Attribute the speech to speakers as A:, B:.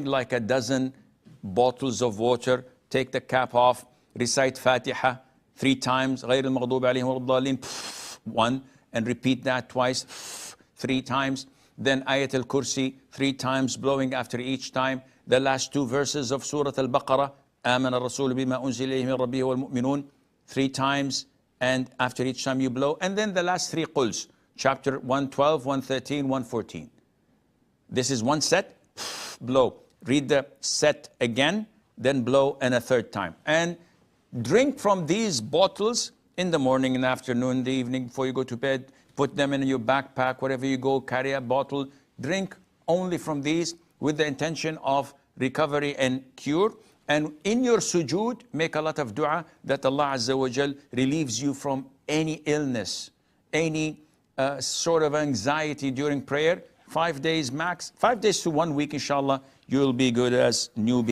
A: like a dozen bottles of water, take the cap off, recite Fatiha 3 times, غير المغضوب عليهم ولا الضالين, 1, and repeat that twice, 3 times. Then Ayat al-Kursi 3 times, blowing after each time. The last 2 verses of Surah al-Baqra, آمن الرسول بما أنزل إليه من ربه والمؤمنون, 3 times, and after each time you blow. And then the last 3 quls, chapter 112, 113, 114. This is 1 set, blow. Read the set again, then blow, and a 3rd time. And drink from these bottles in the morning, in the afternoon, in the evening, before you go to bed. Put them in your backpack, wherever you go, carry a bottle. Drink only from these with the intention of recovery and cure. And in your sujood, make a lot of dua that Allah Azza wa Jal relieves you from any illness, any sort of anxiety during prayer. 5 days max, 5 days to 1 week, inshallah, you will be good as new.